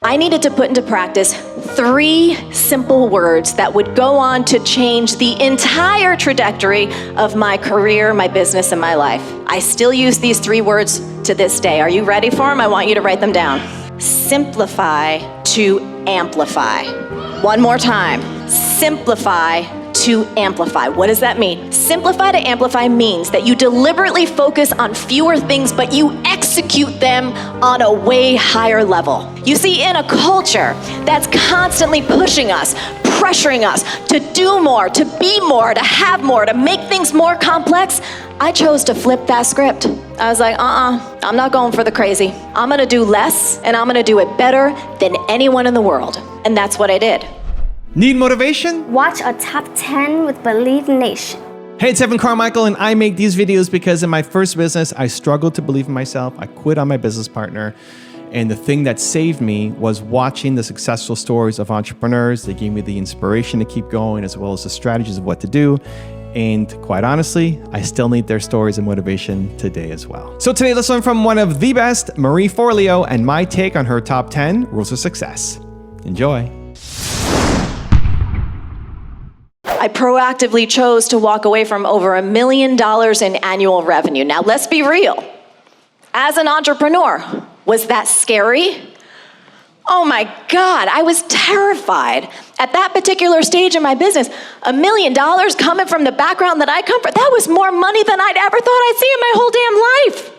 I needed to put into practice 3 simple words that would go on to change the entire trajectory of my career, my business, and my life. I still use these 3 words to this day. Are you ready for them? I want you to write them down. Simplify to amplify. One more time. Simplify to amplify. What does that mean? Simplify to amplify means that you deliberately focus on fewer things, but you execute them on a way higher level. You see, in a culture that's constantly pushing us, pressuring us to do more, to be more, to have more, to make things more complex, I chose to flip that script. I was like, I'm not going for the crazy. I'm gonna do less, and I'm gonna do it better than anyone in the world. And that's what I did. Need motivation? Watch a top 10 with Believe Nation. Hey, it's Carmichael, and I make these videos because in my first business, I struggled to believe in myself. I quit on my business partner. And the thing that saved me was watching the successful stories of entrepreneurs. They gave me the inspiration to keep going, as well as the strategies of what to do. And quite honestly, I still need their stories and motivation today as well. So today, let's learn from one of the best, Marie Forleo, and my take on her top 10 rules of success. Enjoy. I proactively chose to walk away from over $1 million in annual revenue. Now, let's be real. As an entrepreneur, was that scary? Oh my God, I was terrified. At that particular stage in my business, $1 million coming from the background that I come from, that was more money than I'd ever thought I'd see in my whole damn life.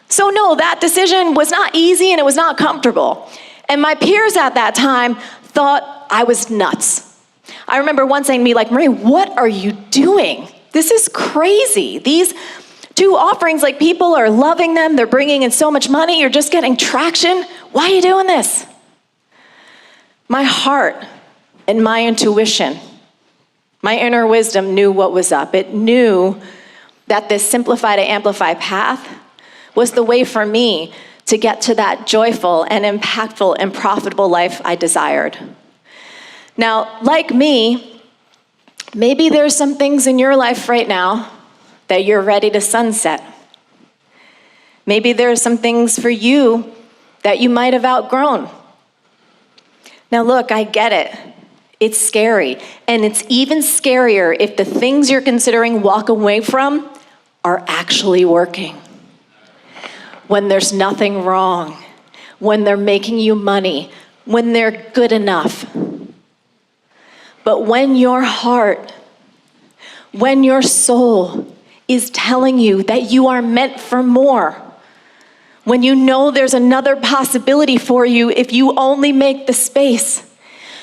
So no, that decision was not easy and it was not comfortable. And my peers at that time thought I was nuts. I remember one saying to me like, Marie, what are you doing? This is crazy. These 2 offerings, like people are loving them. They're bringing in so much money. You're just getting traction. Why are you doing this? My heart and my intuition, my inner wisdom knew what was up. It knew that this simplify to amplify path was the way for me to get to that joyful and impactful and profitable life I desired. Now, like me, maybe there's some things in your life right now that you're ready to sunset. Maybe there's some things for you that you might have outgrown. Now look, I get it. It's scary. And it's even scarier if the things you're considering walk away from are actually working. When there's nothing wrong, when they're making you money, when they're good enough. But when your heart, when your soul is telling you that you are meant for more, when you know there's another possibility for you if you only make the space,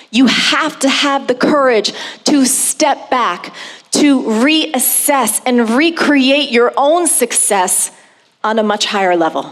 you have to have the courage to step back, to reassess and recreate your own success on a much higher level.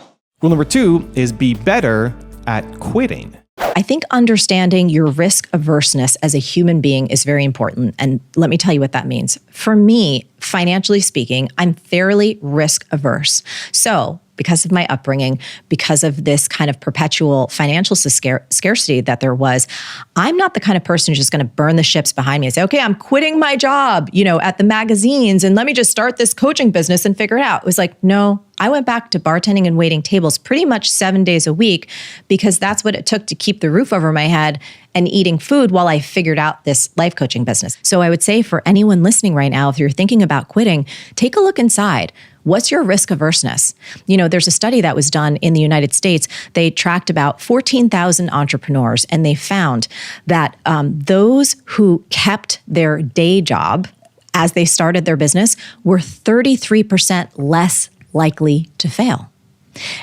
Rule number 2 is be better at quitting. I think understanding your risk averseness as a human being is very important. And let me tell you what that means. For me, financially speaking, I'm fairly risk averse. So because of my upbringing, because of this kind of perpetual financial scarcity that there was, I'm not the kind of person who's just going to burn the ships behind me and say, okay, I'm quitting my job, at the magazines, and let me just start this coaching business and figure it out. It was like, no, I went back to bartending and waiting tables pretty much 7 days a week because that's what it took to keep the roof over my head and eating food while I figured out this life coaching business. So I would say for anyone listening right now, if you're thinking about quitting, take a look inside. What's your risk averseness? There's a study that was done in the United States. They tracked about 14,000 entrepreneurs, and they found that those who kept their day job as they started their business were 33% less likely to fail.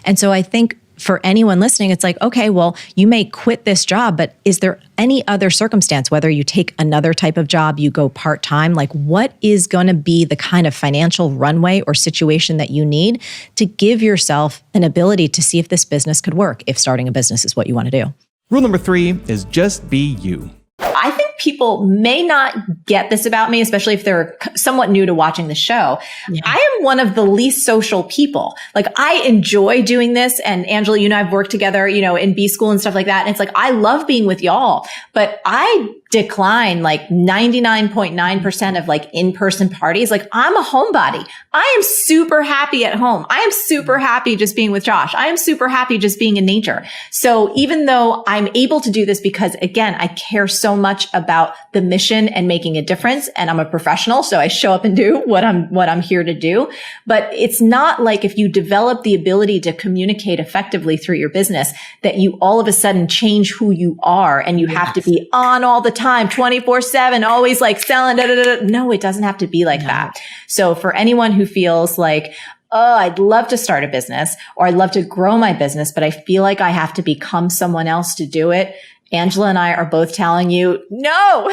And so I think for anyone listening, it's like, okay, well, you may quit this job, but is there any other circumstance, whether you take another type of job, you go part-time, like what is going to be the kind of financial runway or situation that you need to give yourself an ability to see if this business could work, if starting a business is what you want to do? Rule number 3 is just be you. I think people may not get this about me, especially if they're somewhat new to watching the show. Yeah. I am one of the least social people. Like, I enjoy doing this. And Angela, you and I have worked together, you know, in B school and stuff like that. And it's like, I love being with y'all, but I decline like 99.9% of like in-person parties. Like, I'm a homebody. I am super happy at home. I am super happy just being with Josh. I am super happy just being in nature. So even though I'm able to do this because, again, I care so much about the mission and making a difference, and I'm a professional, so I show up and do what I'm here to do. But it's not like if you develop the ability to communicate effectively through your business that you all of a sudden change who you are and you have to be on all the time, 24/7, always like selling, da, da, da. No, it doesn't have to be like that. So for anyone who feels like, oh, I'd love to start a business or I'd love to grow my business, but I feel like I have to become someone else to do it, Angela and I are both telling you, no.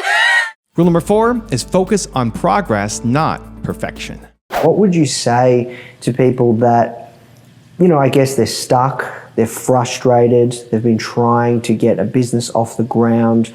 Rule number 4 is focus on progress, not perfection. What would you say to people that, you know, I guess they're stuck, they're frustrated, they've been trying to get a business off the ground,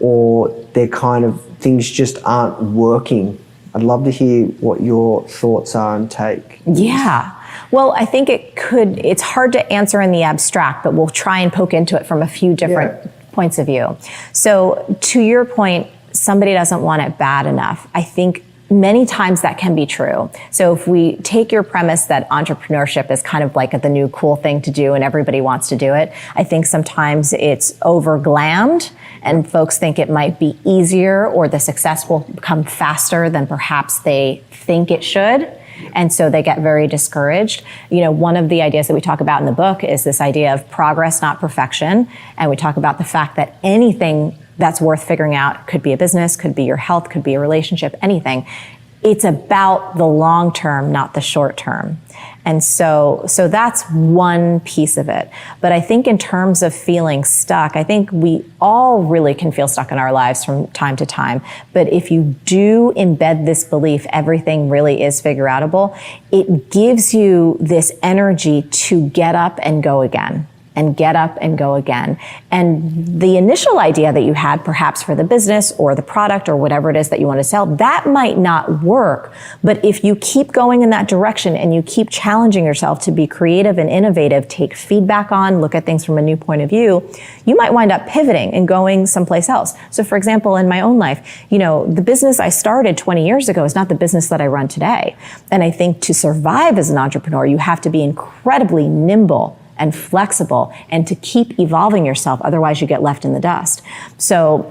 or they're kind of, things just aren't working? I'd love to hear what your thoughts are and take. Yeah. Well, I think it's hard to answer in the abstract, but we'll try and poke into it from a few different points of view. So to your point, somebody doesn't want it bad enough. I think many times that can be true. So if we take your premise that entrepreneurship is kind of like the new cool thing to do and everybody wants to do it, I think sometimes it's over glammed and folks think it might be easier or the success will come faster than perhaps they think it should. And so they get very discouraged. You know, one of the ideas that we talk about in the book is this idea of progress, not perfection. And we talk about the fact that anything that's worth figuring out could be a business, could be your health, could be a relationship, anything. It's about the long term, not the short term. And so that's one piece of it. But I think in terms of feeling stuck, I think we all really can feel stuck in our lives from time to time. But if you do embed this belief, everything really is figure outable, it gives you this energy to get up and go again. And get up and go again. And the initial idea that you had perhaps for the business or the product or whatever it is that you want to sell, that might not work. But if you keep going in that direction and you keep challenging yourself to be creative and innovative, take feedback on, look at things from a new point of view, you might wind up pivoting and going someplace else. So for example, in my own life, you know, the business I started 20 years ago is not the business that I run today. And I think to survive as an entrepreneur, you have to be incredibly nimble and flexible and to keep evolving yourself. Otherwise you get left in the dust. So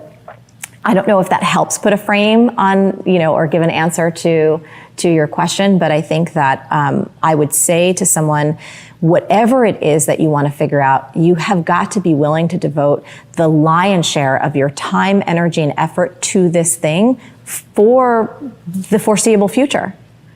I don't know if that helps put a frame on, you know, or give an answer to your question, but I think that I would say to someone, whatever it is that you want to figure out, you have got to be willing to devote the lion's share of your time, energy, and effort to this thing for the foreseeable future.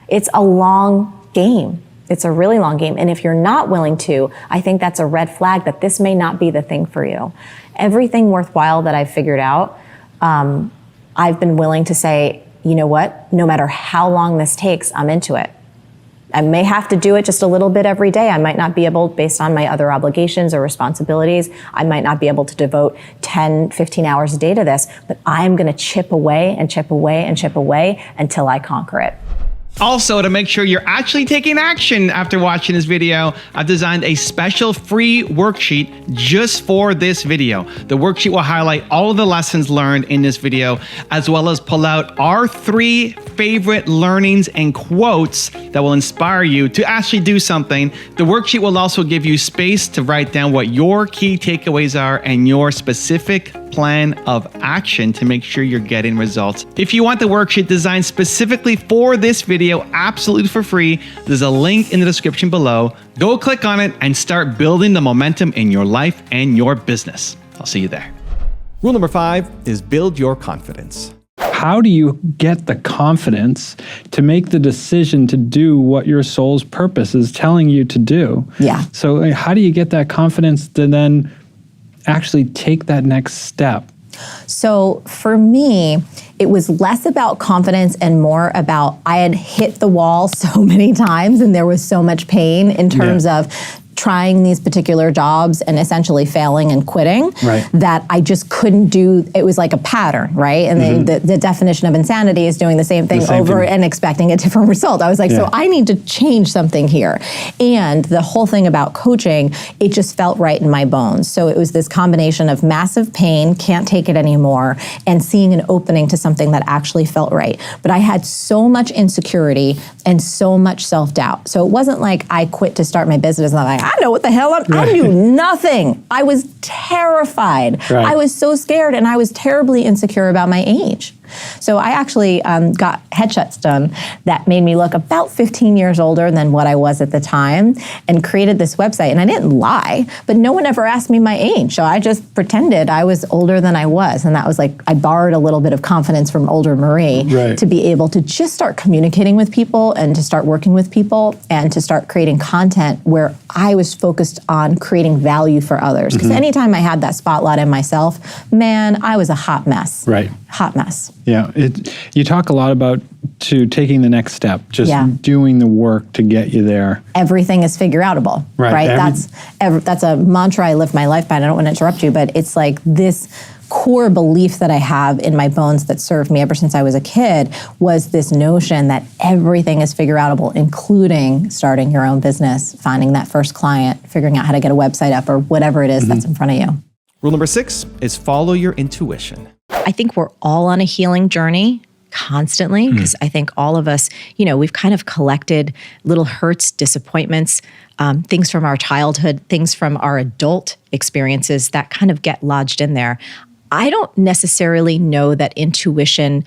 It's a long game. It's a really long game. And if you're not willing to, I think that's a red flag that this may not be the thing for you. Everything worthwhile that I've figured out, I've been willing to say, you know what, no matter how long this takes, I'm into it. I may have to do it just a little bit every day. I might not be able, based on my other obligations or responsibilities, I might not be able to devote 10, 15 hours a day to this, but I'm going to chip away and chip away and chip away until I conquer it. Also, to make sure you're actually taking action after watching this video, I've designed a special free worksheet just for this video. The worksheet will highlight all of the lessons learned in this video, as well as pull out our 3 favorite learnings and quotes that will inspire you to actually do something. The worksheet will also give you space to write down what your key takeaways are and your specific plan of action to make sure you're getting results. If you want the worksheet designed specifically for this video, absolutely for free, there's a link in the description below. Go click on it and start building the momentum in your life and your business. I'll see you there. Rule number 5 is build your confidence. How do you get the confidence to make the decision to do what your soul's purpose is telling you to do? Yeah. So how do you get that confidence to then actually take that next step? So for me, it was less about confidence and more about I had hit the wall so many times and there was so much pain in terms of trying these particular jobs and essentially failing and quitting, Right. that I just couldn't do. It was like a pattern, right? And the definition of insanity is doing the same thing over and expecting a different result. I was like, so I need to change something here. And the whole thing about coaching, it just felt right in my bones. So it was this combination of massive pain, can't take it anymore, and seeing an opening to something that actually felt right. But I had so much insecurity and so much self-doubt. So it wasn't like I quit to start my business and I'm like, I know what the hell I knew nothing. I was terrified. Right. I was so scared, and I was terribly insecure about my age. So I actually got headshots done that made me look about 15 years older than what I was at the time, and created this website. And I didn't lie, but no one ever asked me my age. So I just pretended I was older than I was. And that was like, I borrowed a little bit of confidence from older Marie to be able to just start communicating with people and to start working with people and to start creating content where I was focused on creating value for others. Because anytime I had that spotlight in myself, man, I was a hot mess. Right. Hot mess. Yeah, you talk a lot about taking the next step, just doing the work to get you there. Everything is figure outable, right? That's a mantra I live my life by. And I don't want to interrupt you, but it's like this core belief that I have in my bones that served me ever since I was a kid was this notion that everything is figure outable, including starting your own business, finding that first client, figuring out how to get a website up, or whatever it is that's in front of you. Rule number 6 is follow your intuition. I think we're all on a healing journey constantly, because I think all of us, we've kind of collected little hurts, disappointments, things from our childhood, things from our adult experiences that kind of get lodged in there. I don't necessarily know that intuition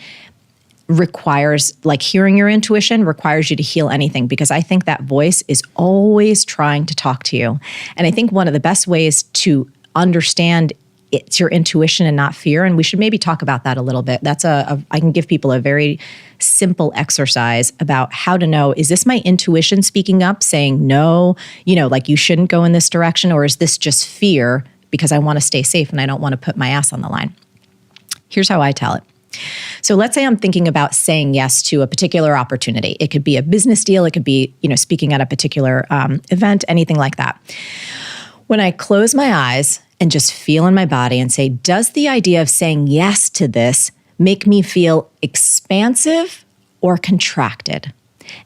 requires, like hearing your intuition requires you to heal anything, because I think that voice is always trying to talk to you. And I think one of the best ways to understand it's your intuition and not fear. And we should maybe talk about that a little bit. That's I can give people a very simple exercise about how to know, is this my intuition speaking up, saying no, like you shouldn't go in this direction, or is this just fear because I want to stay safe and I don't want to put my ass on the line? Here's how I tell it. So let's say I'm thinking about saying yes to a particular opportunity. It could be a business deal. It could be, speaking at a particular event, anything like that. When I close my eyes and just feel in my body and say, does the idea of saying yes to this make me feel expansive or contracted?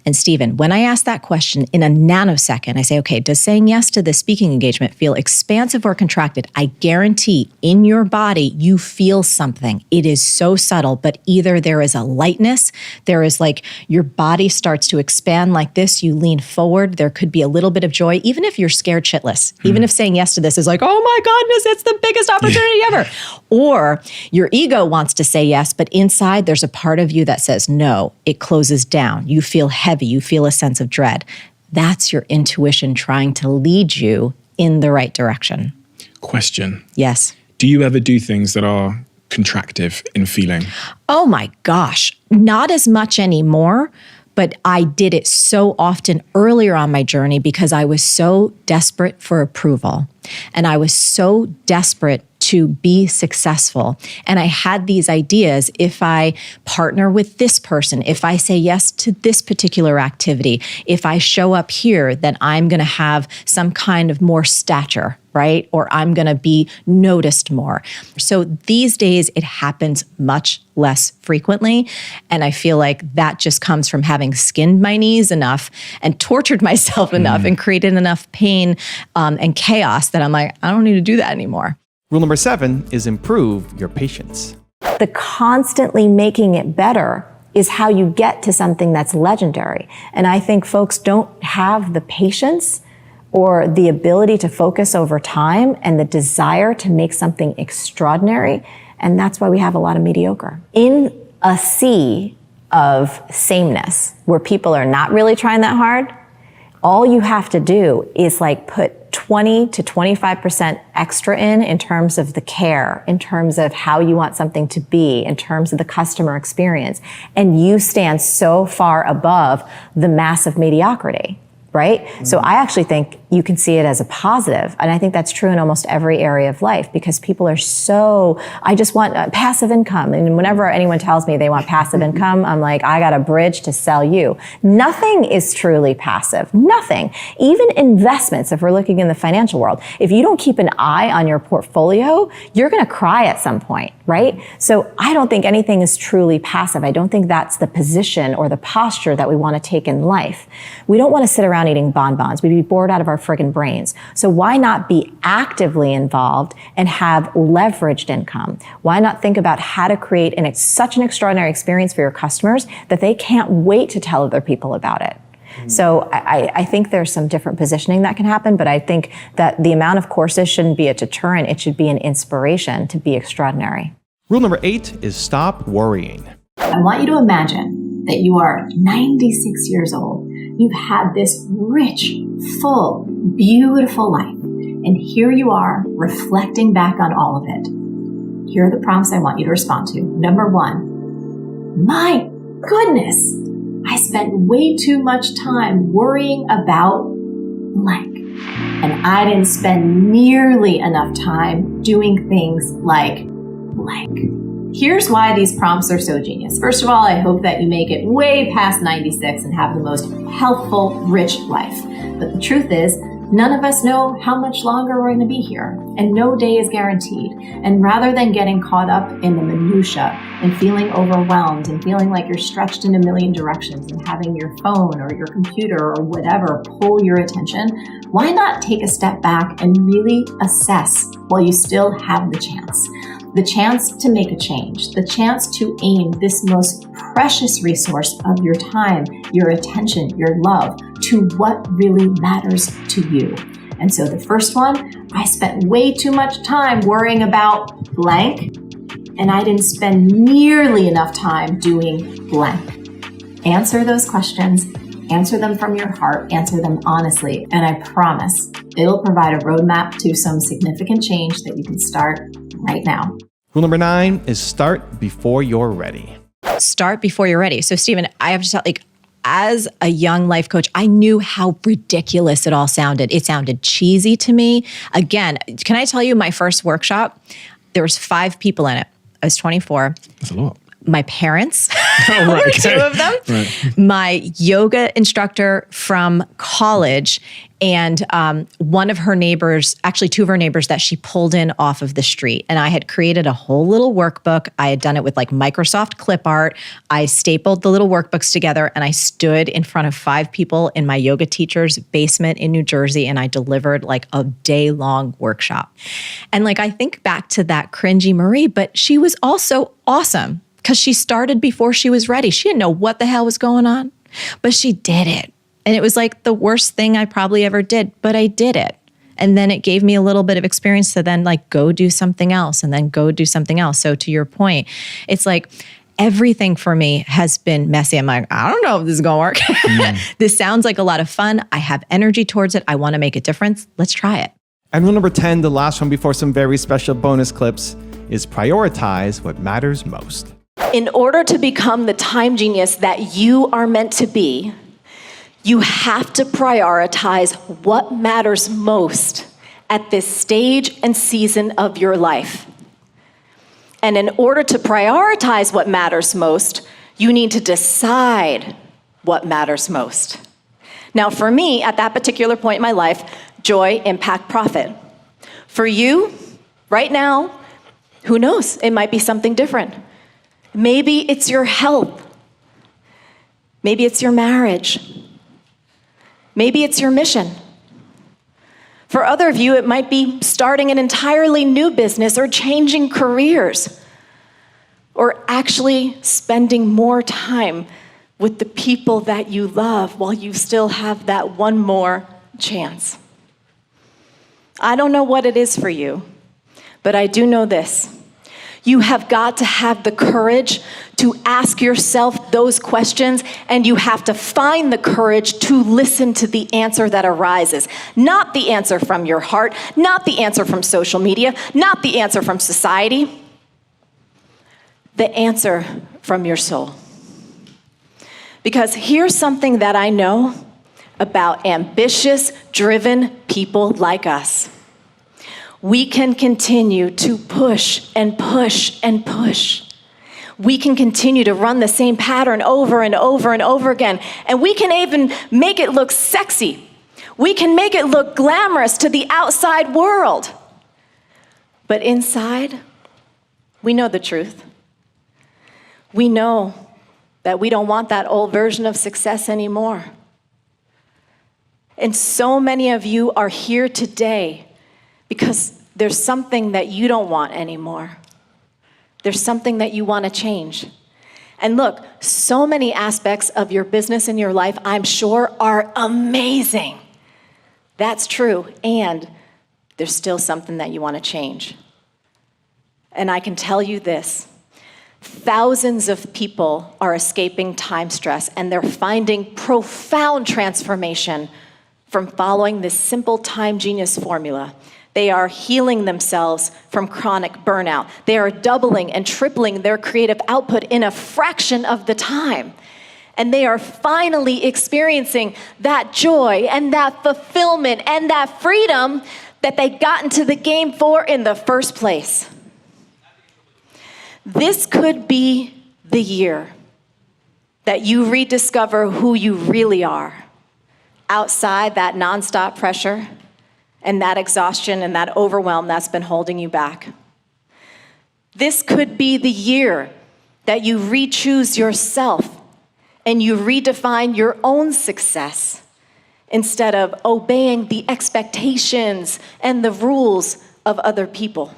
And Stephen, when I ask that question in a nanosecond, I say, okay, does saying yes to this speaking engagement feel expansive or contracted? I guarantee in your body, you feel something. It is so subtle, but either there is a lightness, there is like your body starts to expand like this, you lean forward, there could be a little bit of joy, even if you're scared shitless, even if saying yes to this is like, oh my goodness, it's the biggest opportunity ever. Or your ego wants to say yes, but inside there's a part of you that says no, it closes down. You feel heavy, you feel a sense of dread. That's your intuition trying to lead you in the right direction. Question. Yes. Do you ever do things that are contractive in feeling? Oh my gosh, not as much anymore, but I did it so often earlier on my journey because I was so desperate for approval. And I was so desperate to be successful. And I had these ideas, if I partner with this person, if I say yes to this particular activity, if I show up here, then I'm going to have some kind of more stature, right? Or I'm going to be noticed more. So these days it happens much less frequently. And I feel like that just comes from having skinned my knees enough and tortured myself enough and created enough pain and chaos that I'm like, I don't need to do that anymore. Rule number 7 is improve your patience. The constantly making it better is how you get to something that's legendary. And I think folks don't have the patience or the ability to focus over time and the desire to make something extraordinary. And that's why we have a lot of mediocre. In a sea of sameness, where people are not really trying that hard, all you have to do is like put 20 to 25% extra in terms of the care, in terms of how you want something to be, in terms of the customer experience. And you stand so far above the massive mediocrity, right? So I actually think you can see it as a positive. And I think that's true in almost every area of life, because people are so, I just want passive income. And whenever anyone tells me they want passive income, I'm like, I got a bridge to sell you. Nothing is truly passive. Nothing. Even investments, if we're looking in the financial world, if you don't keep an eye on your portfolio, you're going to cry at some point, right? So I don't think anything is truly passive. I don't think that's the position or the posture that we want to take in life. We don't want to sit around eating bonbons. We'd be bored out of our friggin' brains. So why not be actively involved and have leveraged income? Why not think about how to create such an extraordinary experience for your customers that they can't wait to tell other people about it? So I think there's some different positioning that can happen, but I think that the amount of courses shouldn't be a deterrent. It should be an inspiration to be extraordinary. Rule number 8 is stop worrying. I want you to imagine that you are 96 years old. You've had this rich, full, beautiful life. And here you are reflecting back on all of it. Here are the prompts I want you to respond to. Number 1, my goodness, I spent way too much time worrying about blank. And I didn't spend nearly enough time doing things like blank. Here's why these prompts are so genius. First of all, I hope that you make it way past 96 and have the most healthful, rich life. But the truth is, none of us know how much longer we're going to be here, and no day is guaranteed. And rather than getting caught up in the minutia and feeling overwhelmed and feeling like you're stretched in a million directions and having your phone or your computer or whatever pull your attention, why not take a step back and really assess while you still have the chance? The chance to make a change, the chance to aim this most precious resource of your time, your attention, your love, to what really matters to you. And so the first one, I spent way too much time worrying about blank, and I didn't spend nearly enough time doing blank. Answer those questions, answer them from your heart, answer them honestly, and I promise it'll provide a roadmap to some significant change that you can start right now. Rule number 9 is start before you're ready. Start before you're ready. So Stephen, I have to tell, as a young life coach, I knew how ridiculous it all sounded. It sounded cheesy to me. Again, can I tell you my first workshop? There was 5 people in it. I was 24. That's a lot. My parents, right, were 2 of them, right. My yoga instructor from college, and one of her neighbors, actually 2 of her neighbors that she pulled in off of the street. And I had created a whole little workbook. I had done it with like Microsoft clip art. I stapled the little workbooks together and I stood in front of 5 people in my yoga teacher's basement in New Jersey, and I delivered like a day-long workshop. And like, I think back to that cringy Marie, but she was also awesome, because she started before she was ready. She didn't know what the hell was going on, but she did it. And it was like the worst thing I probably ever did, but I did it. And then it gave me a little bit of experience to then like go do something else and then go do something else. So to your point, it's like everything for me has been messy. I'm like, I don't know if this is going to work. This sounds like a lot of fun. I have energy towards it. I want to make a difference. Let's try it. And rule number 10, the last one before some very special bonus clips, is prioritize what matters most. In order to become the time genius that you are meant to be, you have to prioritize what matters most at this stage and season of your life. And in order to prioritize what matters most, you need to decide what matters most. Now, for me, at that particular point in my life, joy, impact, profit. For you, right now, who knows? It might be something different. Maybe it's your health. Maybe it's your marriage. Maybe it's your mission. For other of you, it might be starting an entirely new business or changing careers or actually spending more time with the people that you love while you still have that one more chance. I don't know what it is for you, but I do know this. You have got to have the courage to ask yourself those questions, and you have to find the courage to listen to the answer that arises. Not the answer from your heart, not the answer from social media, not the answer from society. The answer from your soul. Because here's something that I know about ambitious, driven people like us. We can continue to push and push and push. We can continue to run the same pattern over and over and over again. And we can even make it look sexy. We can make it look glamorous to the outside world. But inside, we know the truth. We know that we don't want that old version of success anymore. And so many of you are here today because there's something that you don't want anymore. There's something that you want to change. And look, so many aspects of your business and your life, I'm sure, are amazing. That's true. And there's still something that you want to change. And I can tell you this. Thousands of people are escaping time stress, and they're finding profound transformation from following this simple time genius formula. They are healing themselves from chronic burnout. They are doubling and tripling their creative output in a fraction of the time. And they are finally experiencing that joy and that fulfillment and that freedom that they got into the game for in the first place. This could be the year that you rediscover who you really are outside that nonstop pressure and that exhaustion and that overwhelm that's been holding you back. This could be the year that you re-choose yourself and you redefine your own success instead of obeying the expectations and the rules of other people.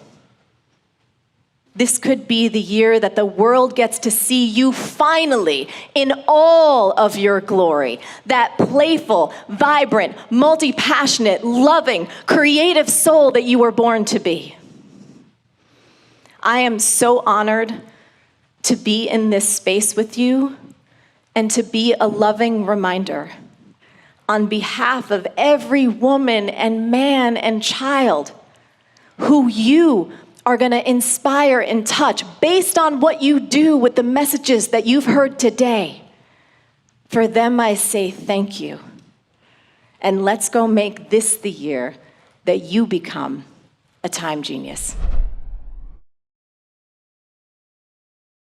This could be the year that the world gets to see you finally in all of your glory. That playful, vibrant, multi-passionate, loving, creative soul that you were born to be. I am so honored to be in this space with you and to be a loving reminder on behalf of every woman and man and child who you are going to inspire and touch based on what you do with the messages that you've heard today. For them, I say thank you. And let's go make this the year that you become a time genius.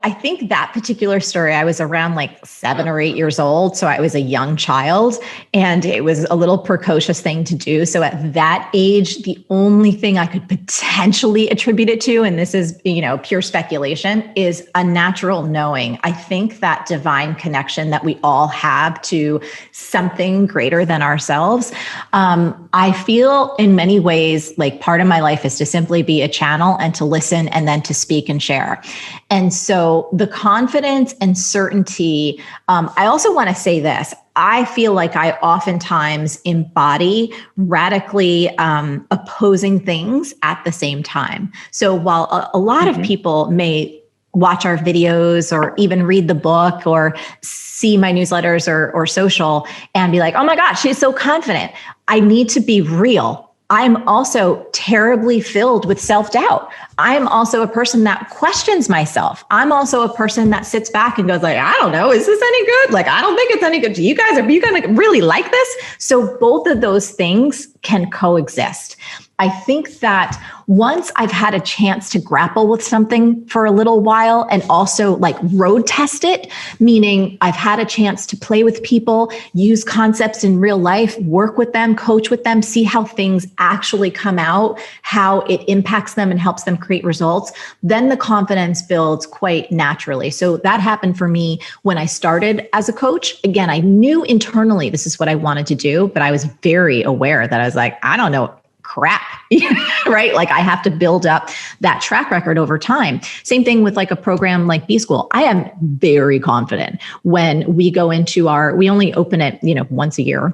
I think that particular story, I was around like 7 or 8 years old. So I was a young child and it was a little precocious thing to do. So at that age, the only thing I could potentially attribute it to, and this is, pure speculation, is a natural knowing. I think that divine connection that we all have to something greater than ourselves. I feel in many ways like part of my life is to simply be a channel and to listen and then to speak and share. And so the confidence and certainty, I also want to say this. I feel like I oftentimes embody radically opposing things at the same time. So while a lot of people may watch our videos or even read the book or see my newsletters or social and be like, oh my gosh, she's so confident. I need to be real. I'm also terribly filled with self-doubt. I'm also a person that questions myself. I'm also a person that sits back and goes like, I don't know, is this any good? Like, I don't think it's any good. You guys, are you going to really like this? So both of those things can coexist. I think that once I've had a chance to grapple with something for a little while and also like road test it, meaning I've had a chance to play with people, use concepts in real life, work with them, coach with them, see how things actually come out, how it impacts them and helps them create results, then the confidence builds quite naturally. So that happened for me when I started as a coach. Again, I knew internally this is what I wanted to do, but I was very aware that I was like, I don't know crap, right? Like I have to build up that track record over time. Same thing with like a program like B School. I am very confident when we go into we only open it, once a year.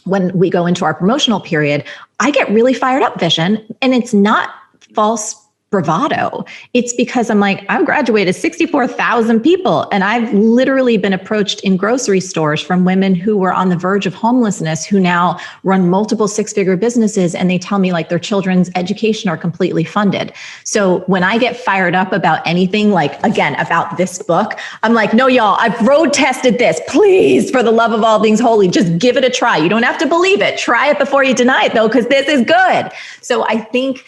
When we go into our promotional period, I get really fired up, Vision, and it's not false bravado. It's because I'm like, I've graduated 64,000 people, and I've literally been approached in grocery stores from women who were on the verge of homelessness, who now run multiple six-figure businesses, and they tell me like their children's education are completely funded. So when I get fired up about anything, like again, about this book, I'm like, no, y'all, I've road tested this. Please, for the love of all things holy, just give it a try. You don't have to believe it. Try it before you deny it though, because this is good. So I think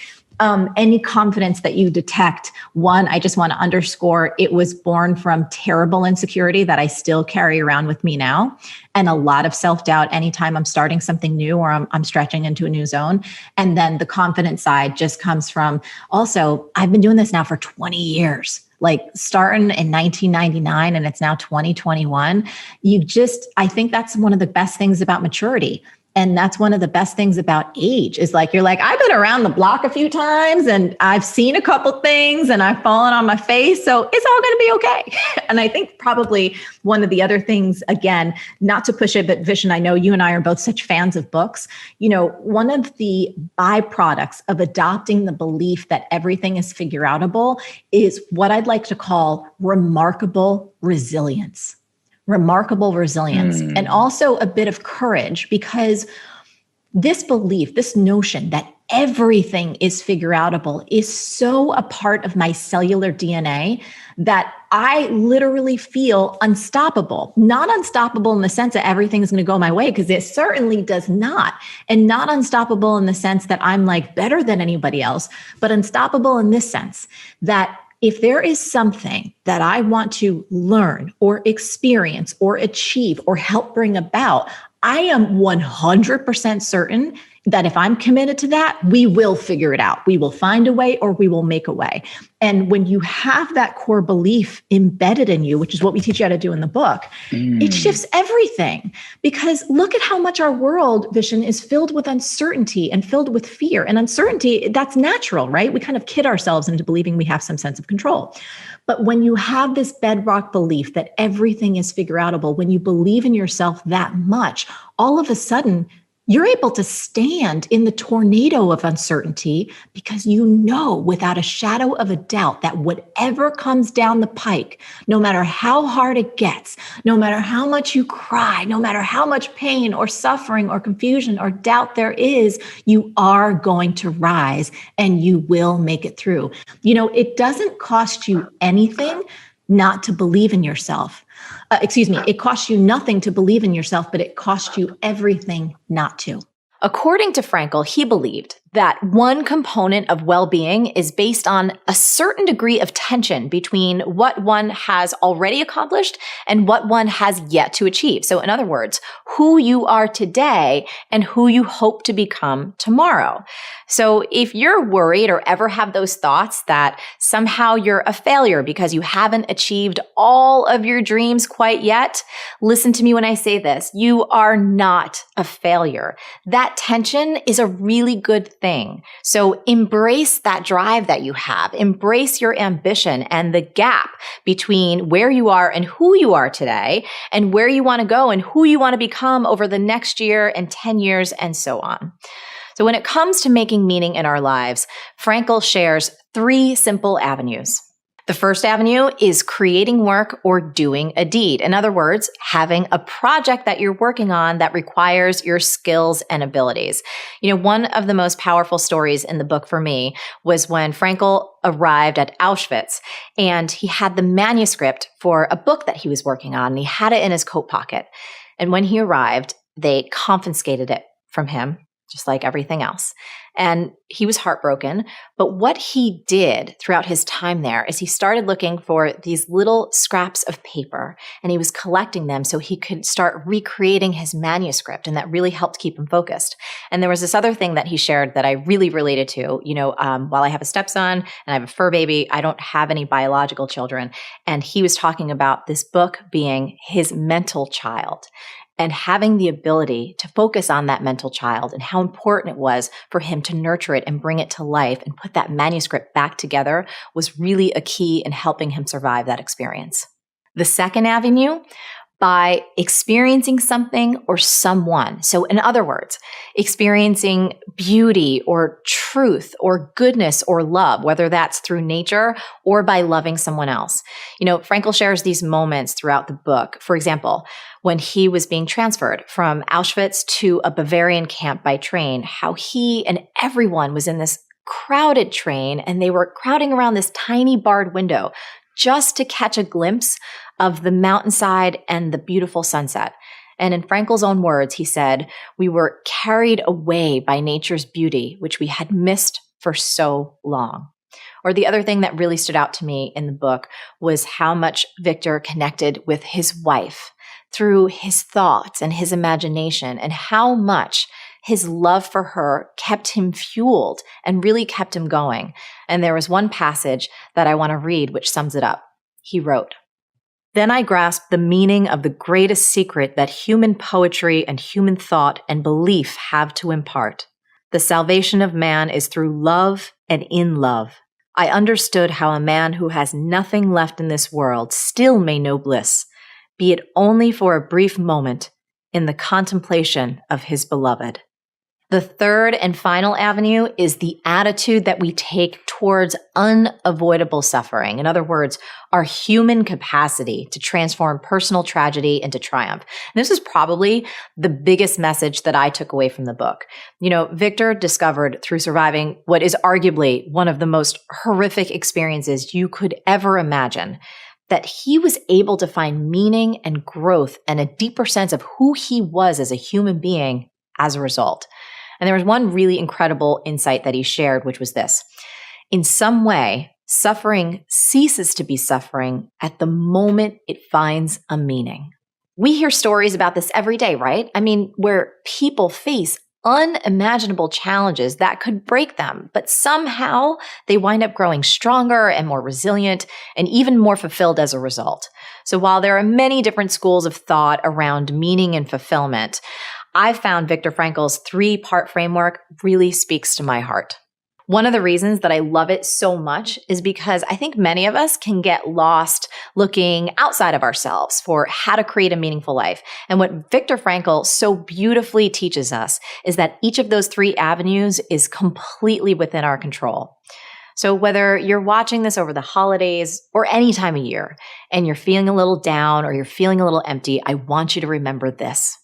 any confidence that you detect, one, I just want to underscore, it was born from terrible insecurity that I still carry around with me now, and a lot of self-doubt anytime I'm starting something new or I'm stretching into a new zone. And then the confidence side just comes from, also, I've been doing this now for 20 years. Like starting in 1999 and it's now 2021. I think that's one of the best things about maturity. And that's one of the best things about age is like, you're like, I've been around the block a few times and I've seen a couple things and I've fallen on my face. So it's all going to be okay. And I think probably one of the other things, again, not to push it, but Vision, I know you and I are both such fans of books. You know, one of the byproducts of adopting the belief that everything is figure outable is what I'd like to call remarkable resilience. Remarkable resilience, and also a bit of courage, because this belief, this notion that everything is figure outable is so a part of my cellular DNA that I literally feel unstoppable. Not unstoppable in the sense that everything is going to go my way, because it certainly does not. And not unstoppable in the sense that I'm like better than anybody else, but unstoppable in this sense that if there is something that I want to learn or experience or achieve or help bring about, I am 100% certain that if I'm committed to that, we will figure it out. We will find a way or we will make a way. And when you have that core belief embedded in you, which is what we teach you how to do in the book, it shifts everything. Because look at how much our world, Vision, is filled with uncertainty and filled with fear. And uncertainty, that's natural, right? We kind of kid ourselves into believing we have some sense of control. But when you have this bedrock belief that everything is figure outable, when you believe in yourself that much, all of a sudden, you're able to stand in the tornado of uncertainty because you know without a shadow of a doubt that whatever comes down the pike, no matter how hard it gets, no matter how much you cry, no matter how much pain or suffering or confusion or doubt there is, you are going to rise and you will make it through. You know, it doesn't cost you anything not to believe in yourself. It costs you nothing to believe in yourself, but it costs you everything not to. According to Frankl, he believed that one component of well-being is based on a certain degree of tension between what one has already accomplished and what one has yet to achieve. So in other words, who you are today and who you hope to become tomorrow. So if you're worried or ever have those thoughts that somehow you're a failure because you haven't achieved all of your dreams quite yet, listen to me when I say this. You are not a failure. That tension is a really good thing. So embrace that drive that you have. Embrace your ambition and the gap between where you are and who you are today and where you want to go and who you want to become over the next year and 10 years and so on. So when it comes to making meaning in our lives, Frankl shares 3 simple avenues. The first avenue is creating work or doing a deed. In other words, having a project that you're working on that requires your skills and abilities. You know, one of the most powerful stories in the book for me was when Frankl arrived at Auschwitz and he had the manuscript for a book that he was working on and he had it in his coat pocket. And when he arrived, they confiscated it from him, just like everything else. And he was heartbroken. But what he did throughout his time there is he started looking for these little scraps of paper and he was collecting them so he could start recreating his manuscript. And that really helped keep him focused. And there was this other thing that he shared that I really related to. You know, while I have a stepson and I have a fur baby, I don't have any biological children. And he was talking about this book being his mental child. And having the ability to focus on that mental child and how important it was for him to nurture it and bring it to life and put that manuscript back together was really a key in helping him survive that experience. The second avenue, by experiencing something or someone. So in other words, experiencing beauty or truth or goodness or love, whether that's through nature or by loving someone else. You know, Frankl shares these moments throughout the book. For example, when he was being transferred from Auschwitz to a Bavarian camp by train, how he and everyone was in this crowded train and they were crowding around this tiny barred window just to catch a glimpse of the mountainside and the beautiful sunset. And in Frankl's own words, he said, "We were carried away by nature's beauty, which we had missed for so long." Or the other thing that really stood out to me in the book was how much Victor connected with his wife through his thoughts and his imagination, and how much his love for her kept him fueled and really kept him going. And there was one passage that I want to read which sums it up. He wrote, "Then I grasped the meaning of the greatest secret that human poetry and human thought and belief have to impart. The salvation of man is through love and in love. I understood how a man who has nothing left in this world still may know bliss, be it only for a brief moment, in the contemplation of his beloved." The third and final avenue is the attitude that we take towards unavoidable suffering. In other words, our human capacity to transform personal tragedy into triumph. And this is probably the biggest message that I took away from the book. You know, Victor discovered through surviving what is arguably one of the most horrific experiences you could ever imagine, that he was able to find meaning and growth and a deeper sense of who he was as a human being as a result. And there was one really incredible insight that he shared, which was this: in some way, suffering ceases to be suffering at the moment it finds a meaning. We hear stories about this every day, right? I mean, where people face unimaginable challenges that could break them, but somehow they wind up growing stronger and more resilient and even more fulfilled as a result. So while there are many different schools of thought around meaning and fulfillment, I found Viktor Frankl's 3-part framework really speaks to my heart. One of the reasons that I love it so much is because I think many of us can get lost looking outside of ourselves for how to create a meaningful life. And what Viktor Frankl so beautifully teaches us is that each of those 3 avenues is completely within our control. So whether you're watching this over the holidays or any time of year and you're feeling a little down or you're feeling a little empty, I want you to remember this.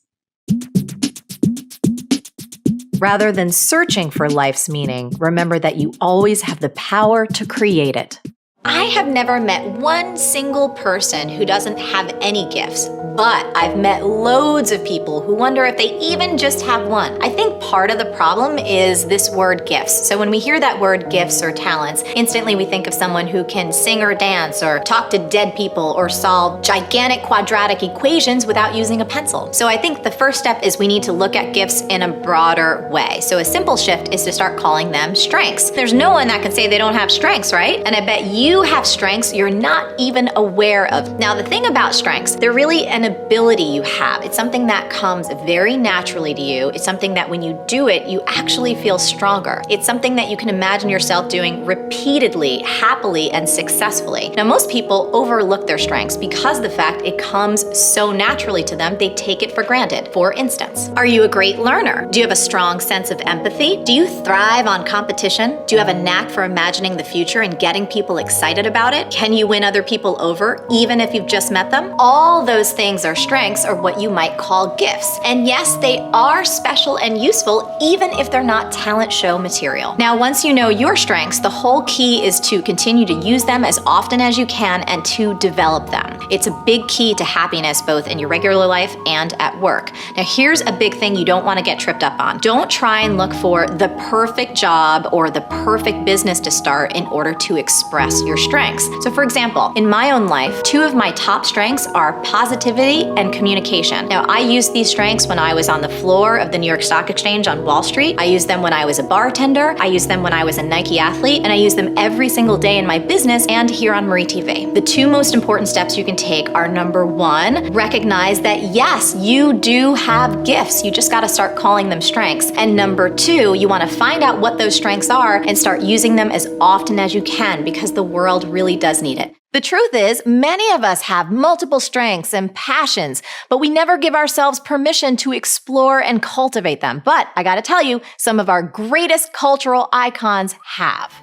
Rather than searching for life's meaning, remember that you always have the power to create it. I have never met one single person who doesn't have any gifts, but I've met loads of people who wonder if they even just have one. I think part of the problem is this word gifts. So when we hear that word gifts or talents, instantly we think of someone who can sing or dance or talk to dead people or solve gigantic quadratic equations without using a pencil. So I think the first step is we need to look at gifts in a broader way. So a simple shift is to start calling them strengths. There's no one that can say they don't have strengths, right? And I bet you have strengths you're not even aware of. Now, the thing about strengths, they're really an ability you have. It's something that comes very naturally to you. It's something that when you do it, you actually feel stronger. It's something that you can imagine yourself doing repeatedly, happily, and successfully. Now, most people overlook their strengths because the fact it comes so naturally to them, they take it for granted. For instance, are you a great learner? Do you have a strong sense of empathy? Do you thrive on competition? Do you have a knack for imagining the future and getting people excited about it? Can you win other people over even if you've just met them? All those things are strengths, or what you might call gifts. And yes, they are special and useful even if they're not talent show material. Now, once you know your strengths, the whole key is to continue to use them as often as you can and to develop them. It's a big key to happiness both in your regular life and at work. Now, here's a big thing you don't want to get tripped up on. Don't try and look for the perfect job or the perfect business to start in order to express your strengths. So for example, in my own life, 2 of my top strengths are positivity and communication. Now, I used these strengths when I was on the floor of the New York Stock Exchange on Wall Street. I used them when I was a bartender. I used them when I was a Nike athlete, and I use them every single day in my business and here on MarieTV. The 2 most important steps you can take are, number 1, recognize that yes, you do have gifts. You just got to start calling them strengths. And number 2, you want to find out what those strengths are and start using them as often as you can, because the world really does need it. The truth is, many of us have multiple strengths and passions, but we never give ourselves permission to explore and cultivate them. But I gotta tell you, some of our greatest cultural icons have.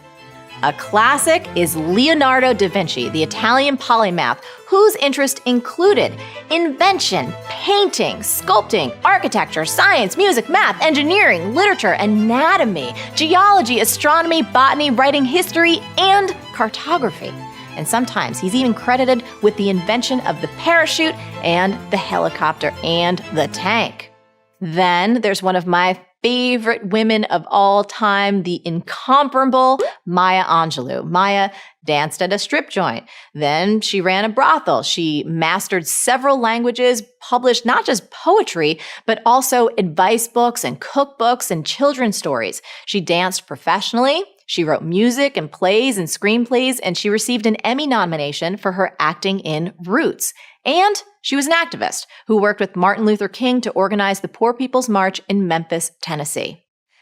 A classic is Leonardo da Vinci, the Italian polymath, whose interest included invention, painting, sculpting, architecture, science, music, math, engineering, literature, anatomy, geology, astronomy, botany, writing history, and cartography. And sometimes he's even credited with the invention of the parachute and the helicopter and the tank. Then there's one of my favorite women of all time, the incomparable Maya Angelou. Maya danced at a strip joint. Then she ran a brothel. She mastered several languages, published not just poetry, but also advice books and cookbooks and children's stories. She danced professionally. She wrote music and plays and screenplays, and she received an Emmy nomination for her acting in Roots. And she was an activist who worked with Martin Luther King to organize the Poor People's March in Memphis, Tennessee.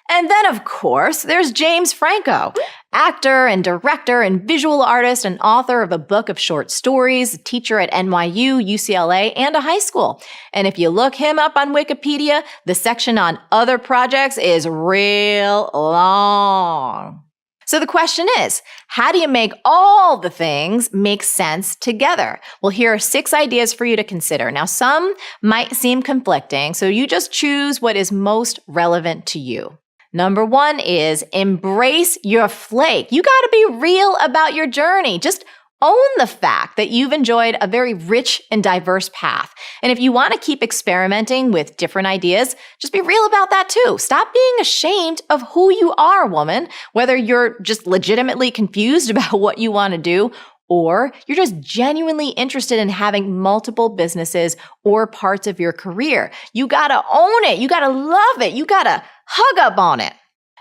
And then, of course, there's James Franco, actor and director and visual artist and author of a book of short stories, teacher at NYU, UCLA, and a high school. And if you look him up on Wikipedia, the section on other projects is real long. So the question is, how do you make all the things make sense together? Well, here are 6 ideas for you to consider. Now, some might seem conflicting, so you just choose what is most relevant to you. Number 1 is embrace your flake. You got to be real about your journey. Just own the fact that you've enjoyed a very rich and diverse path. And if you want to keep experimenting with different ideas, just be real about that too. Stop being ashamed of who you are, woman, whether you're just legitimately confused about what you want to do, or you're just genuinely interested in having multiple businesses or parts of your career. You got to own it. You got to love it. You got to hug up on it.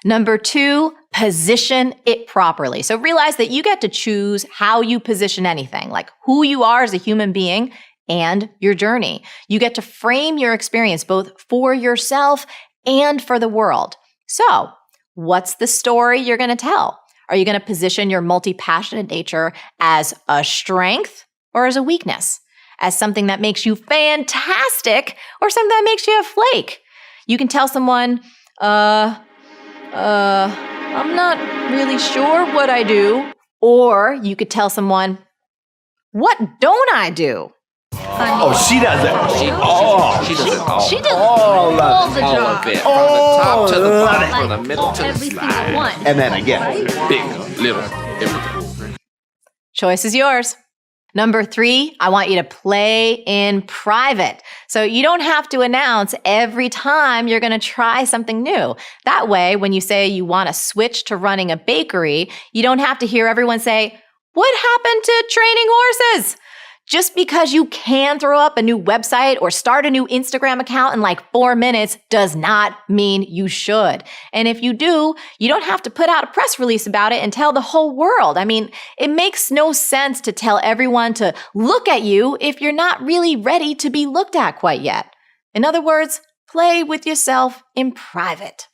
Number 2, position it properly. So realize that you get to choose how you position anything, like who you are as a human being and your journey. You get to frame your experience both for yourself and for the world. So, what's the story you're going to tell? Are you going to position your multi-passionate nature as a strength or as a weakness? As something that makes you fantastic or something that makes you a flake? You can tell someone, I'm not really sure what I do. Or you could tell someone, what don't I do? Oh, she does it. She does it all. She does all of it. All of it. From the top to the bottom, from the middle to the Every single slide. one. And then again. Big, little, everything. Choice is yours. Number 3, I want you to play in private. So you don't have to announce every time you're going to try something new. That way, when you say you want to switch to running a bakery, you don't have to hear everyone say, what happened to training horses? Just because you can throw up a new website or start a new Instagram account in like 4 minutes does not mean you should. And if you do, you don't have to put out a press release about it and tell the whole world. I mean, it makes no sense to tell everyone to look at you if you're not really ready to be looked at quite yet. In other words, play with yourself in private.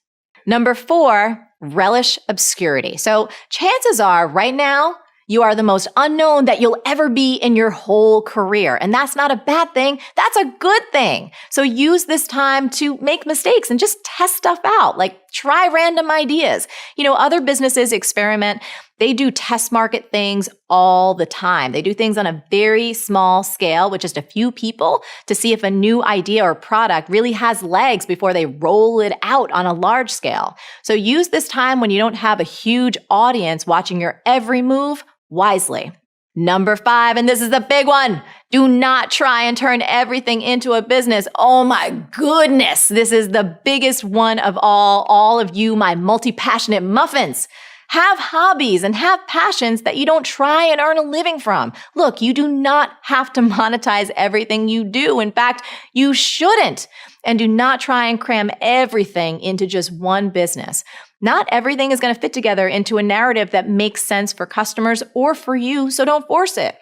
Number 4, relish obscurity. So chances are right now, you are the most unknown that you'll ever be in your whole career. And that's not a bad thing. That's a good thing. So use this time to make mistakes and just test stuff out. Like try random ideas. You know, other businesses experiment. They do test market things all the time. They do things on a very small scale with just a few people to see if a new idea or product really has legs before they roll it out on a large scale. So use this time when you don't have a huge audience watching your every move wisely. Number 5, and this is the big one. Do not try and turn everything into a business. Oh my goodness. This is the biggest one of all of you, my multi-passionate muffins. Have hobbies and have passions that you don't try and earn a living from. Look, you do not have to monetize everything you do. In fact, you shouldn't. And do not try and cram everything into just one business. Not everything is going to fit together into a narrative that makes sense for customers or for you, so don't force it.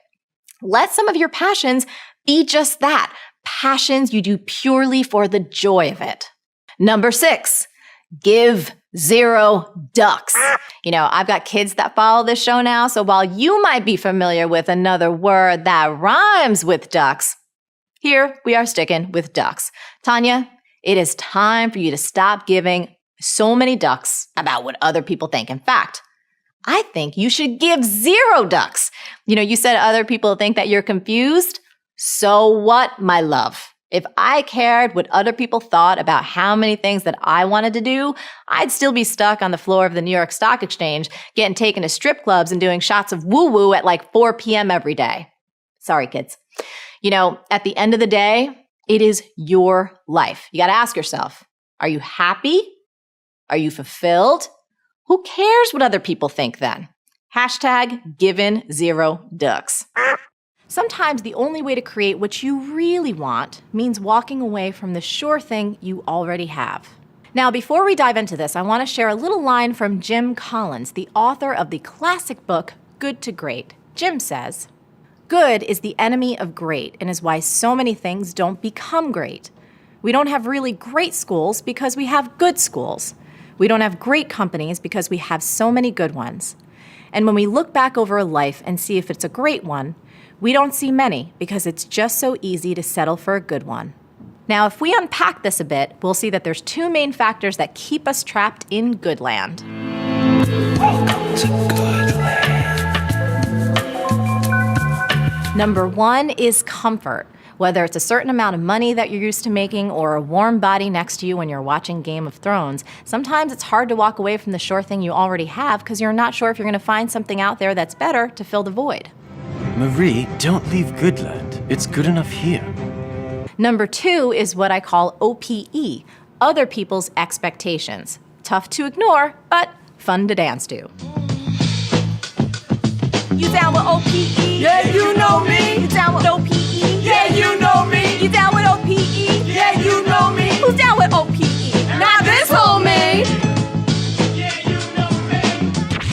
Let some of your passions be just that, passions you do purely for the joy of it. Number 6, give 0 ducks. You know, I've got kids that follow this show now, so while you might be familiar with another word that rhymes with ducks, here we are sticking with ducks. Tanya, it is time for you to stop giving so many ducks about what other people think. In fact, I think you should give 0 ducks. You know, you said other people think that you're confused. So what, my love? If I cared what other people thought about how many things that I wanted to do, I'd still be stuck on the floor of the New York Stock Exchange, getting taken to strip clubs and doing shots of woo-woo at like 4 p.m. every day. Sorry, kids. You know, at the end of the day, it is your life. You got to ask yourself, are you happy? Are you fulfilled? Who cares what other people think then? Hashtag given 0 ducks. Sometimes the only way to create what you really want means walking away from the sure thing you already have. Now, before we dive into this, I want to share a little line from Jim Collins, the author of the classic book, Good to Great. Jim says, "Good is the enemy of great and is why so many things don't become great. We don't have really great schools because we have good schools. We don't have great companies because we have so many good ones. And when we look back over a life and see if it's a great one, we don't see many because it's just so easy to settle for a good one." Now, if we unpack this a bit, we'll see that there's 2 main factors that keep us trapped in good land. Welcome to good land. Number 1 is comfort. Whether it's a certain amount of money that you're used to making or a warm body next to you when you're watching Game of Thrones, sometimes it's hard to walk away from the sure thing you already have because you're not sure if you're going to find something out there that's better to fill the void. Marie, don't leave Goodland. It's good enough here. Number 2 is what I call OPE, other people's expectations. Tough to ignore, but fun to dance to. You down with OPE? Yeah, you know me. You down with OPE? Yeah, you know me. You down with OPE? Yeah, you know me. Who's down with OPE? Not this homie.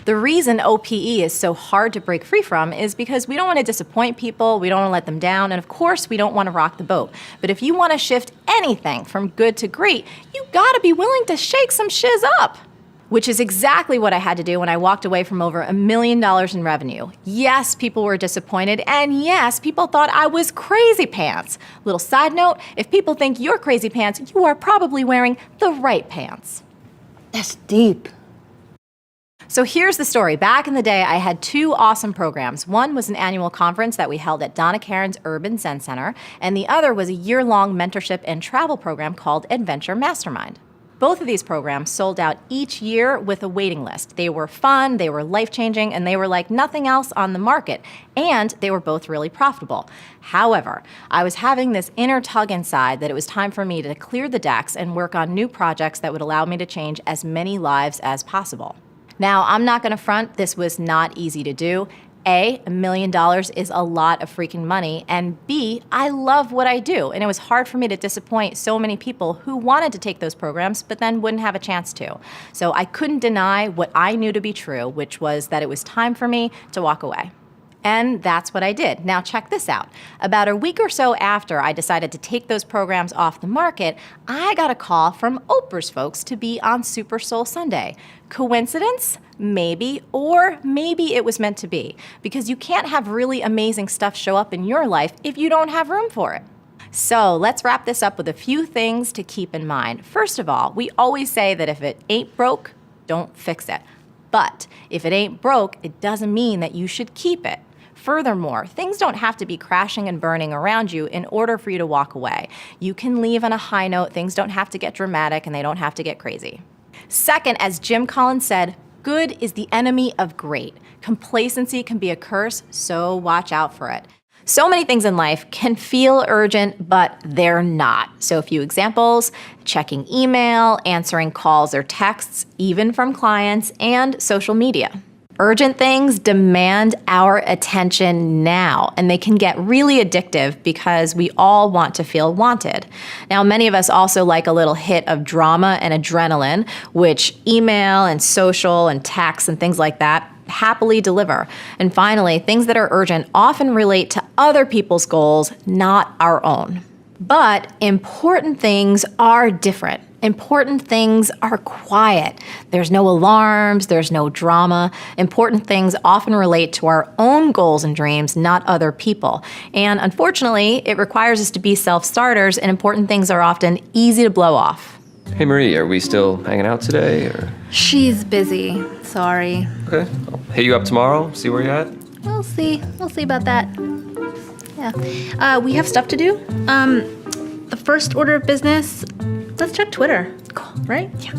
The reason OPE is so hard to break free from is because we don't want to disappoint people, we don't want to let them down, and of course we don't want to rock the boat. But if you want to shift anything from good to great, you gotta be willing to shake some shiz up. Which is exactly what I had to do when I walked away from over $1 million in revenue. Yes, people were disappointed, and yes, people thought I was crazy pants. Little side note, if people think you're crazy pants, you are probably wearing the right pants. That's deep. So here's the story. Back in the day, I had 2 awesome programs. One was an annual conference that we held at Donna Karen's Urban Zen Center, and the other was a year-long mentorship and travel program called Adventure Mastermind. Both of these programs sold out each year with a waiting list. They were fun, they were life-changing, and they were like nothing else on the market, and they were both really profitable. However, I was having this inner tug inside that it was time for me to clear the decks and work on new projects that would allow me to change as many lives as possible. Now, I'm not going to front, this was not easy to do. A, $1 million is a lot of freaking money, and B, I love what I do, and it was hard for me to disappoint so many people who wanted to take those programs but then wouldn't have a chance to. So I couldn't deny what I knew to be true, which was that it was time for me to walk away. And that's what I did. Now check this out. About a week or so after I decided to take those programs off the market, I got a call from Oprah's folks to be on Super Soul Sunday. Coincidence? Maybe, or maybe it was meant to be, because you can't have really amazing stuff show up in your life if you don't have room for it. So let's wrap this up with a few things to keep in mind. First of all, we always say that if it ain't broke, don't fix it. But if it ain't broke, it doesn't mean that you should keep it. Furthermore, things don't have to be crashing and burning around you in order for you to walk away. You can leave on a high note, things don't have to get dramatic, and they don't have to get crazy. Second, as Jim Collins said, good is the enemy of great. Complacency can be a curse, so watch out for it. So many things in life can feel urgent, but they're not. So a few examples: checking email, answering calls or texts, even from clients, and social media. Urgent things demand our attention now, and they can get really addictive because we all want to feel wanted. Now, many of us also like a little hit of drama and adrenaline, which email and social and text and things like that happily deliver. And finally, things that are urgent often relate to other people's goals, not our own. But important things are different. Important things are quiet. There's no alarms, there's no drama. Important things often relate to our own goals and dreams, not other people. And unfortunately, it requires us to be self-starters, and important things are often easy to blow off. Hey Marie, are we still hanging out today, or? She's busy. Sorry. Okay, I'll hit you up tomorrow, see where you're at. We'll see. We'll see about that. Yeah. We have stuff to do. The first order of business, let's check Twitter. Cool, right? Yeah.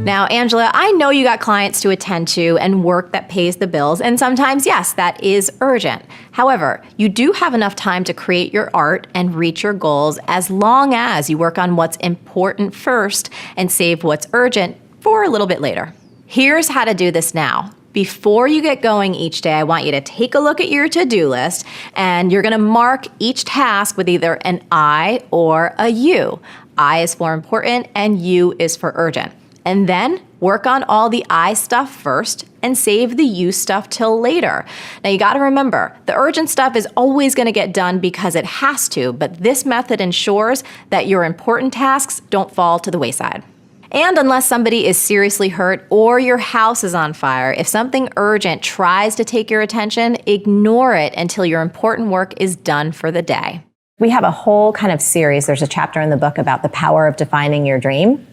Now, Angela, I know you got clients to attend to and work that pays the bills, and sometimes, yes, that is urgent. However, you do have enough time to create your art and reach your goals as long as you work on what's important first and save what's urgent for a little bit later. Here's how to do this now. Before you get going each day, I want you to take a look at your to-do list, and you're gonna mark each task with either an I or a U. I is for important and U is for urgent. And then work on all the I stuff first and save the U stuff till later. Now you gotta remember, the urgent stuff is always gonna get done because it has to, but this method ensures that your important tasks don't fall to the wayside. And unless somebody is seriously hurt or your house is on fire, if something urgent tries to take your attention, ignore it until your important work is done for the day. We have a whole kind of series. There's a chapter in the book about the power of defining your dream.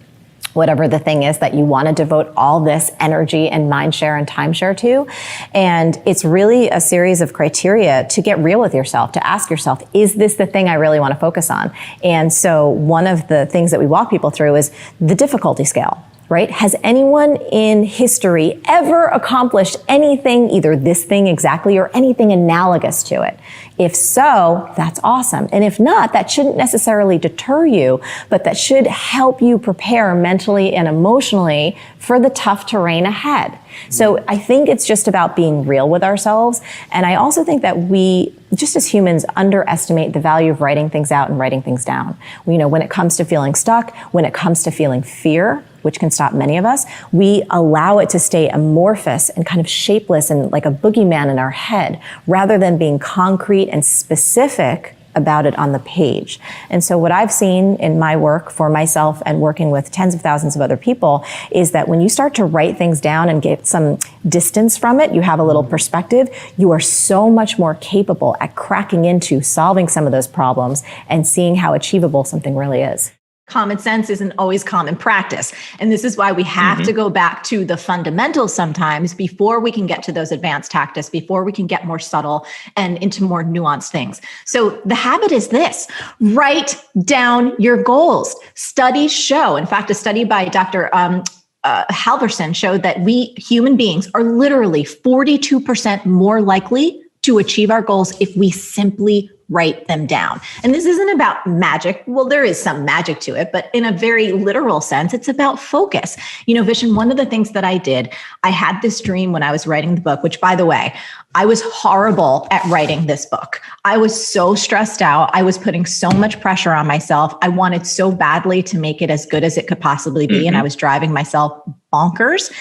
Whatever the thing is that you want to devote all this energy and mind share and time share to. And it's really a series of criteria to get real with yourself, to ask yourself, is this the thing I really want to focus on? And so one of the things that we walk people through is the difficulty scale. Right? Has anyone in history ever accomplished anything, either this thing exactly or anything analogous to it? If so, that's awesome. And if not, that shouldn't necessarily deter you, but that should help you prepare mentally and emotionally for the tough terrain ahead. So I think it's just about being real with ourselves. And I also think that we, just as humans, underestimate the value of writing things out and writing things down. You know, when it comes to feeling stuck, when it comes to feeling fear, which can stop many of us, we allow it to stay amorphous and kind of shapeless and like a boogeyman in our head, rather than being concrete and specific about it on the page. And so what I've seen in my work for myself and working with tens of thousands of other people is that when you start to write things down and get some distance from it, you have a little perspective, you are so much more capable at cracking into solving some of those problems and seeing how achievable something really is. Common sense isn't always common practice. And this is why we have to go back to the fundamentals sometimes before we can get to those advanced tactics, before we can get more subtle and into more nuanced things. So the habit is this: write down your goals. Studies show, in fact, a study by Dr. Halverson showed that we human beings are literally 42% more likely to achieve our goals if we simply write them down. And this isn't about magic. Well, there is some magic to it, but in a very literal sense, it's about focus. You know, Vishen, one of the things that I did, I had this dream when I was writing the book, which, by the way, I was horrible at writing this book. I was so stressed out. I was putting so much pressure on myself. I wanted so badly to make it as good as it could possibly be. And I was driving myself bonkers.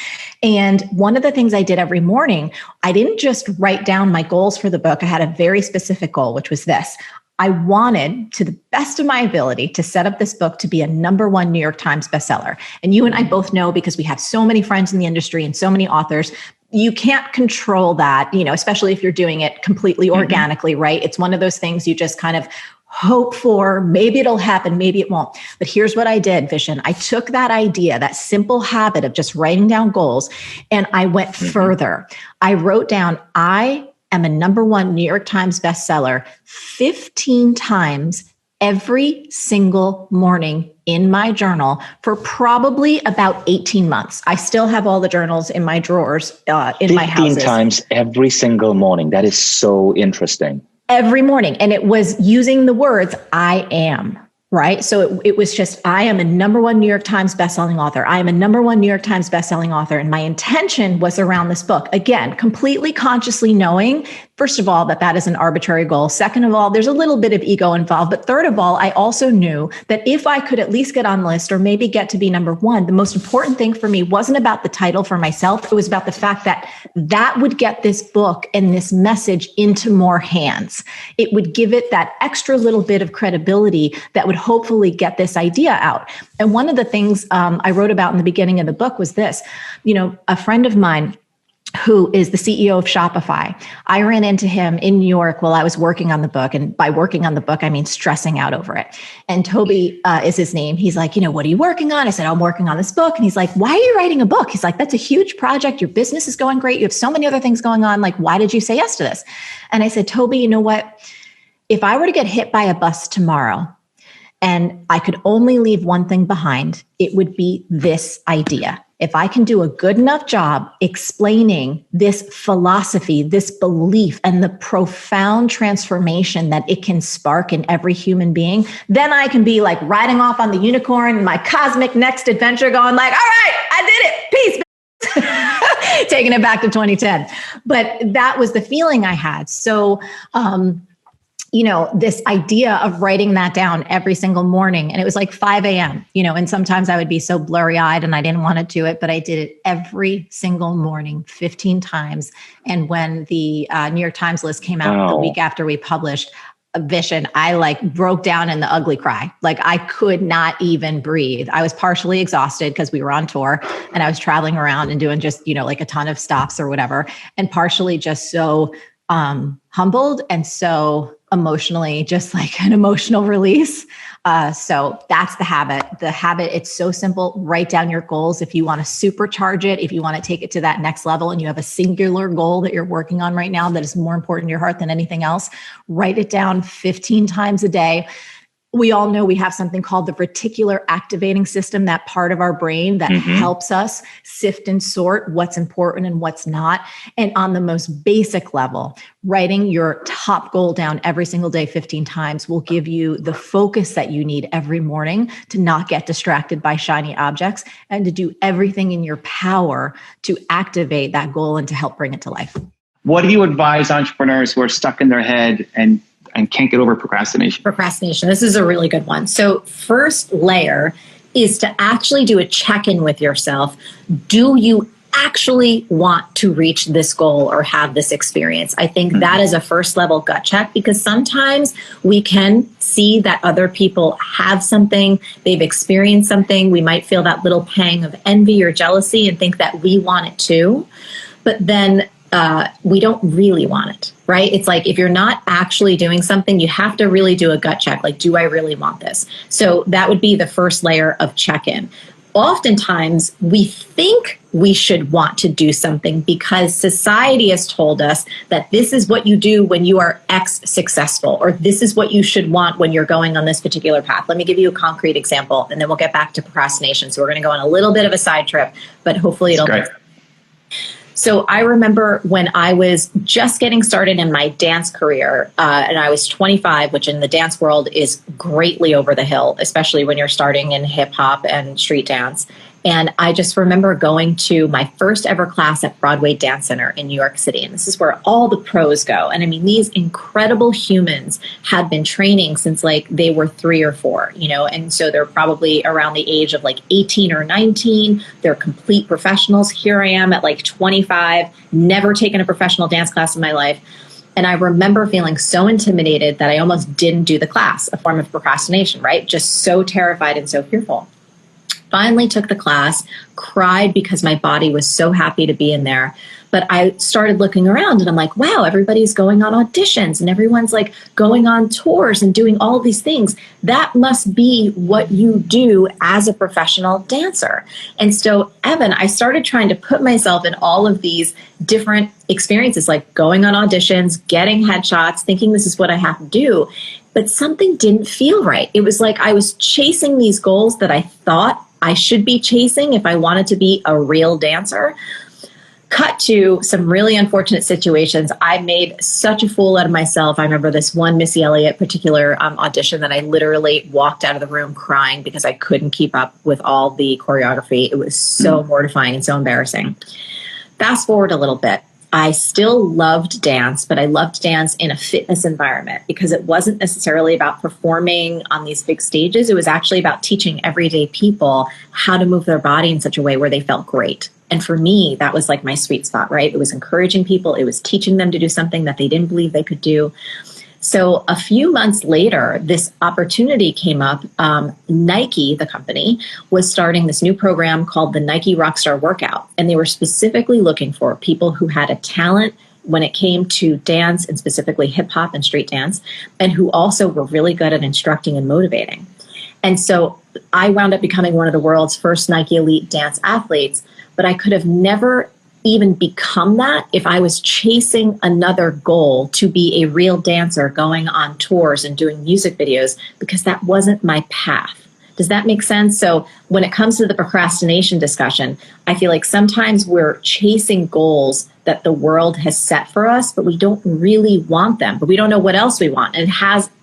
And one of the things I did every morning, I didn't just write down my goals for the book. I had a very specific goal, which was this. I wanted, to the best of my ability, to set up this book to be a #1 New York Times bestseller. And you and I both know, because we have so many friends in the industry and so many authors, you can't control that, you know, especially if you're doing it completely organically, right? It's one of those things you just kind of hope for. Maybe it'll happen, maybe it won't. But here's what I did, Vishen. I took that idea, that simple habit of just writing down goals, and I went further. I wrote down, I am a #1 New York Times bestseller 15 times every single morning in my journal for probably about 18 months. I still have all the journals in my drawers in my house. 15 times every single morning. That is so interesting. Every morning. And it was using the words, I am, right? So it was just, I am a #1 New York Times bestselling author. I am a #1 New York Times bestselling author. And my intention was around this book. Again, completely consciously knowing first of all, that is an arbitrary goal. Second of all, there's a little bit of ego involved. But third of all, I also knew that if I could at least get on the list or maybe get to be number one, the most important thing for me wasn't about the title for myself. It was about the fact that would get this book and this message into more hands. It would give it that extra little bit of credibility that would hopefully get this idea out. And one of the things I wrote about in the beginning of the book was this. A friend of mine who is the CEO of Shopify. I ran into him in New York while I was working on the book. And by working on the book, I mean stressing out over it. And Toby is his name. He's like, what are you working on? I said, I'm working on this book. And he's like, why are you writing a book? He's like, that's a huge project. Your business is going great. You have so many other things going on. Like, why did you say yes to this? And I said, Toby, you know what? If I were to get hit by a bus tomorrow and I could only leave one thing behind, it would be this idea. If I can do a good enough job explaining this philosophy, this belief, and the profound transformation that it can spark in every human being, then I can be like riding off on the unicorn, my cosmic next adventure, going like, all right, I did it, peace. Taking it back to 2010. But that was the feeling I had. So, this idea of writing that down every single morning. And it was like 5 a.m., and sometimes I would be so blurry eyed and I didn't want to do it, but I did it every single morning, 15 times. And when the New York Times list came out the week after we published Vision, I broke down in the ugly cry. I could not even breathe. I was partially exhausted because we were on tour and I was traveling around and doing just, a ton of stops or whatever. And partially just so humbled and so emotionally, just like an emotional release. So that's the habit. The habit, it's so simple. Write down your goals. If you want to supercharge it, if you want to take it to that next level and you have a singular goal that you're working on right now that is more important to your heart than anything else, write it down 15 times a day. We all know we have something called the reticular activating system, that part of our brain that helps us sift and sort what's important and what's not. And on the most basic level, writing your top goal down every single day 15 times will give you the focus that you need every morning to not get distracted by shiny objects and to do everything in your power to activate that goal and to help bring it to life. What do you advise entrepreneurs who are stuck in their head and can't get over procrastination? Procrastination. This is a really good one. So first layer is to actually do a check-in with yourself. Do you actually want to reach this goal or have this experience? I think that is a first level gut check, because sometimes we can see that other people have something, they've experienced something. We might feel that little pang of envy or jealousy and think that we want it too. But then we don't really want it, right? It's like if you're not actually doing something, you have to really do a gut check. Like, do I really want this? So that would be the first layer of check-in. Oftentimes, we think we should want to do something because society has told us that this is what you do when you are X successful, or this is what you should want when you're going on this particular path. Let me give you a concrete example, and then we'll get back to procrastination. So we're going to go on a little bit of a side trip, but hopefully it'll make sense. So I remember when I was just getting started in my dance career, and I was 25, which in the dance world is greatly over the hill, especially when you're starting in hip hop and street dance. And I just remember going to my first ever class at Broadway Dance Center in New York City. And this is where all the pros go. And I mean, these incredible humans had been training since like they were 3 or 4, and so they're probably around the age of like 18 or 19. They're complete professionals. Here I am at like 25, never taken a professional dance class in my life. And I remember feeling so intimidated that I almost didn't do the class, a form of procrastination, right? Just so terrified and so fearful. Finally took the class, cried because my body was so happy to be in there. But I started looking around and I'm like, wow, everybody's going on auditions and everyone's like going on tours and doing all of these things. That must be what you do as a professional dancer. And so, Evan, I started trying to put myself in all of these different experiences, like going on auditions, getting headshots, thinking this is what I have to do. But something didn't feel right. It was like I was chasing these goals that I thought I should be chasing if I wanted to be a real dancer. Cut to some really unfortunate situations. I made such a fool out of myself. I remember this one Missy Elliott particular audition that I literally walked out of the room crying because I couldn't keep up with all the choreography. It was so mortifying and so embarrassing. Fast forward a little bit. I still loved dance, but I loved dance in a fitness environment because it wasn't necessarily about performing on these big stages. It was actually about teaching everyday people how to move their body in such a way where they felt great. And for me, that was like my sweet spot, right? It was encouraging people. It was teaching them to do something that they didn't believe they could do. So a few months later, this opportunity came up. Nike, the company, was starting this new program called the Nike Rockstar Workout. And they were specifically looking for people who had a talent when it came to dance, and specifically hip hop and street dance, and who also were really good at instructing and motivating. And so I wound up becoming one of the world's first Nike Elite dance athletes, but I could have never even become that if I was chasing another goal to be a real dancer going on tours and doing music videos, because that wasn't my path. Does that make sense? So when it comes to the procrastination discussion, I feel like sometimes we're chasing goals that the world has set for us, but we don't really want them, but we don't know what else we want. And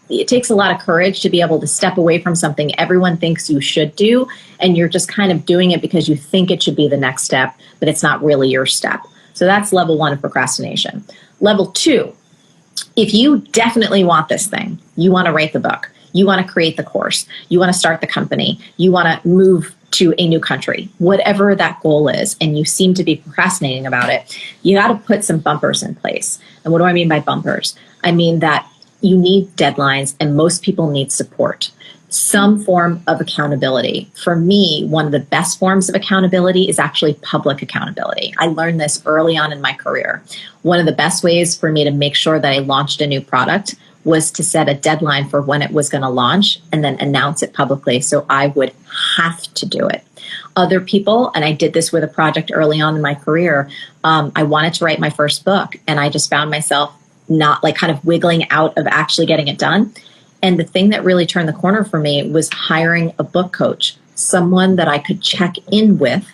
it takes a lot of courage to be able to step away from something everyone thinks you should do, and you're just kind of doing it because you think it should be the next step, but it's not really your step. So that's level 1 of procrastination. Level 2, if you definitely want this thing, you want to write the book, you want to create the course, you want to start the company, you want to move to a new country, whatever that goal is, and you seem to be procrastinating about it, you got to put some bumpers in place. And what do I mean by bumpers? I mean that you need deadlines, and most people need support. Some form of accountability. For me, one of the best forms of accountability is actually public accountability. I learned this early on in my career. One of the best ways for me to make sure that I launched a new product was to set a deadline for when it was going to launch and then announce it publicly, so I would have to do it. Other people, and I did this with a project early on in my career, I wanted to write my first book, and I just found myself not like kind of wiggling out of actually getting it done. And the thing that really turned the corner for me was hiring a book coach, someone that I could check in with.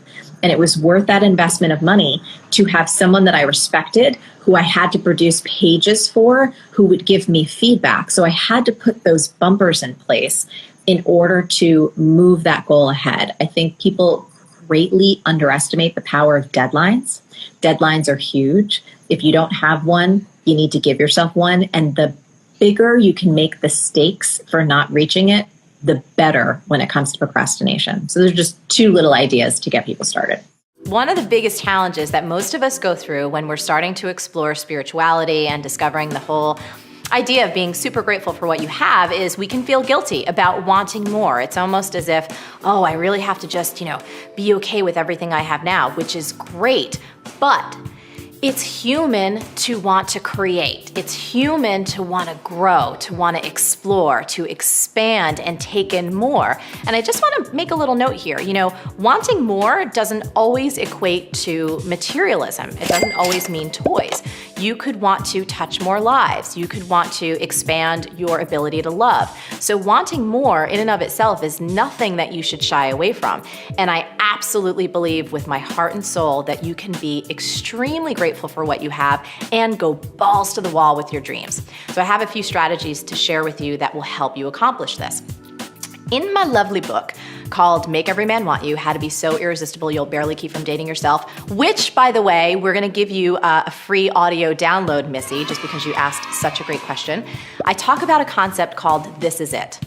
And it was worth that investment of money to have someone that I respected, who I had to produce pages for, who would give me feedback. So I had to put those bumpers in place in order to move that goal ahead. I think people greatly underestimate the power of deadlines. Deadlines are huge. If you don't have one, you need to give yourself one. And the bigger you can make the stakes for not reaching it, the better when it comes to procrastination. So there's just 2 little ideas to get people started. One of the biggest challenges that most of us go through when we're starting to explore spirituality and discovering the whole idea of being super grateful for what you have is we can feel guilty about wanting more. It's almost as if, oh, I really have to just, be okay with everything I have now, which is great. But it's human to want to create. It's human to want to grow, to want to explore, to expand and take in more. And I just want to make a little note here. Wanting more doesn't always equate to materialism. It doesn't always mean toys. You could want to touch more lives. You could want to expand your ability to love. So wanting more in and of itself is nothing that you should shy away from. And I absolutely believe with my heart and soul that you can be extremely grateful for what you have and go balls to the wall with your dreams. So I have a few strategies to share with you that will help you accomplish this. In my lovely book called Make Every Man Want You, How to Be So Irresistible You'll Barely Keep From Dating Yourself, which, by the way, we're gonna give you a free audio download, Missy, just because you asked such a great question. I talk about a concept called This Is It.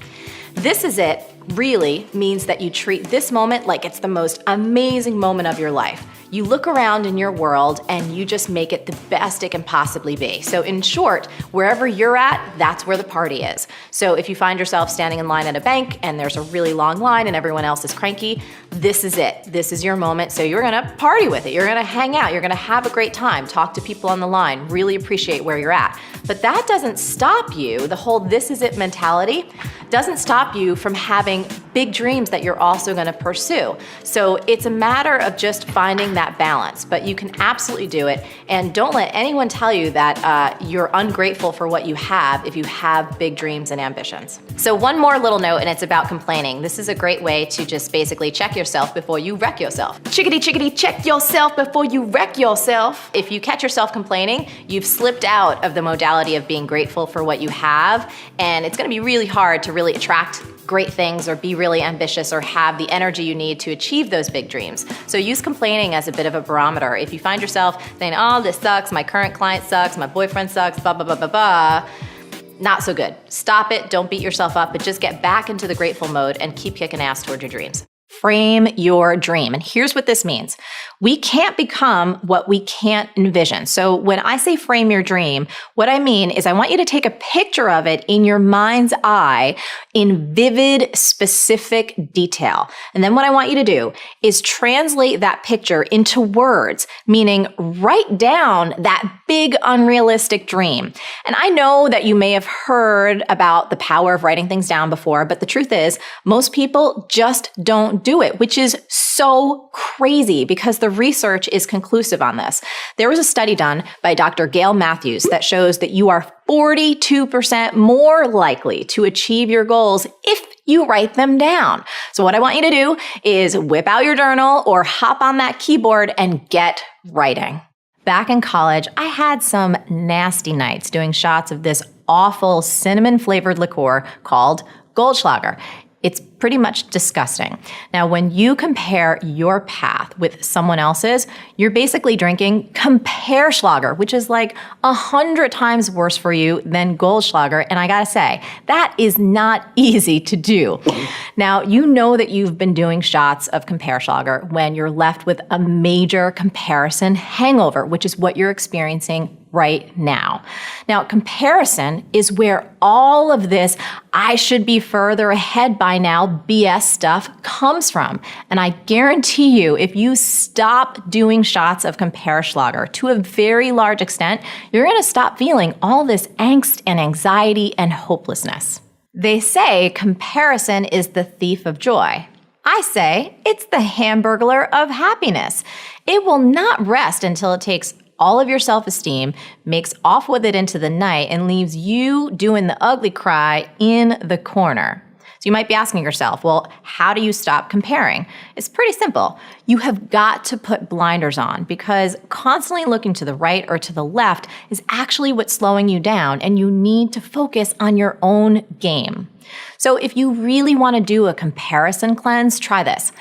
This is it really means that you treat this moment like it's the most amazing moment of your life. You look around in your world and you just make it the best it can possibly be. So in short, wherever you're at, that's where the party is. So if you find yourself standing in line at a bank and there's a really long line and everyone else is cranky, this is it. This is your moment. So you're gonna party with it. You're gonna hang out. You're gonna have a great time. Talk to people on the line. Really appreciate where you're at. But that doesn't stop you. The whole this is it mentality doesn't stop you from having big dreams that you're also gonna pursue. So it's a matter of just finding that balance, but you can absolutely do it. And don't let anyone tell you that you're ungrateful for what you have if you have big dreams and ambitions. So one more little note, and it's about complaining. This is a great way to just basically check yourself before you wreck yourself. Chickadee, chickadee, check yourself before you wreck yourself. If you catch yourself complaining, you've slipped out of the modality of being grateful for what you have, and it's gonna be really hard to really attract great things or be really really ambitious or have the energy you need to achieve those big dreams. So use complaining as a bit of a barometer. If you find yourself saying, oh, this sucks, my current client sucks, my boyfriend sucks, blah, blah, blah, blah, blah, not so good. Stop it, don't beat yourself up, but just get back into the grateful mode and keep kicking ass toward your dreams. Frame your dream. And here's what this means. We can't become what we can't envision. So when I say frame your dream, what I mean is I want you to take a picture of it in your mind's eye in vivid, specific detail. And then what I want you to do is translate that picture into words, meaning write down that big, unrealistic dream. And I know that you may have heard about the power of writing things down before, but the truth is most people just don't do it, which is so crazy because the research is conclusive on this. There was a study done by Dr. Gail Matthews that shows that you are 42% more likely to achieve your goals if you write them down. So what I want you to do is whip out your journal or hop on that keyboard and get writing. Back in college, I had some nasty nights doing shots of this awful cinnamon-flavored liqueur called Goldschlager. It's pretty much disgusting. Now, when you compare your path with someone else's, you're basically drinking Comparschlager, which is like 100 times worse for you than Goldschlager. And I gotta say, that is not easy to do. Now, you know that you've been doing shots of Comparschlager when you're left with a major comparison hangover, which is what you're experiencing right now. Now, comparison is where all of this I should be further ahead by now BS stuff comes from. And I guarantee you, if you stop doing shots of Comparschlager to a very large extent, you're going to stop feeling all this angst and anxiety and hopelessness. They say comparison is the thief of joy. I say it's the hamburglar of happiness. It will not rest until it takes all of your self-esteem, makes off with it into the night, and leaves you doing the ugly cry in the corner. So you might be asking yourself, well, how do you stop comparing? It's pretty simple. You have got to put blinders on because constantly looking to the right or to the left is actually what's slowing you down, and you need to focus on your own game. So if you really want to do a comparison cleanse, try this.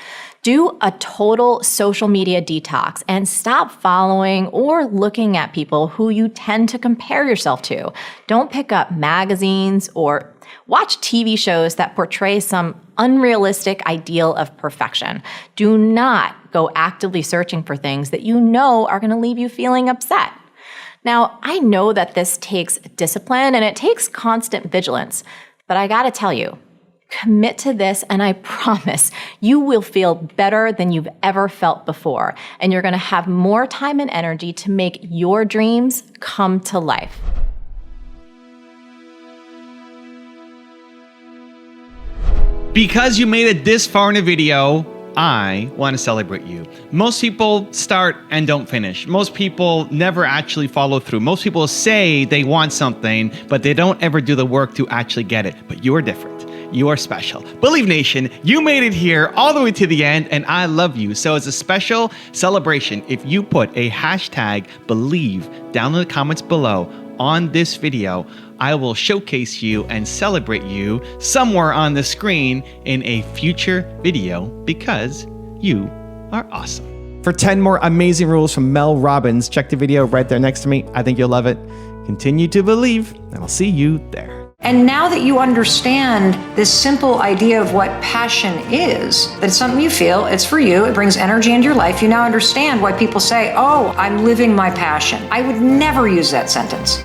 Do a total social media detox and stop following or looking at people who you tend to compare yourself to. Don't pick up magazines or watch TV shows that portray some unrealistic ideal of perfection. Do not go actively searching for things that you know are going to leave you feeling upset. Now, I know that this takes discipline and it takes constant vigilance, but I got to tell you, commit to this, and I promise you will feel better than you've ever felt before. And you're going to have more time and energy to make your dreams come to life. Because you made it this far in a video, I want to celebrate you. Most people start and don't finish. Most people never actually follow through. Most people say they want something, but they don't ever do the work to actually get it. But you are different. You are special. Believe Nation, you made it here all the way to the end, and I love you. So as a special celebration, if you put a hashtag believe down in the comments below on this video, I will showcase you and celebrate you somewhere on the screen in a future video because you are awesome. For 10 more amazing rules from Mel Robbins, check the video right there next to me. I think you'll love it. Continue to believe, and I'll see you there. And now that you understand this simple idea of what passion is, that it's something you feel, it's for you, it brings energy into your life, you now understand why people say, oh, I'm living my passion. I would never use that sentence.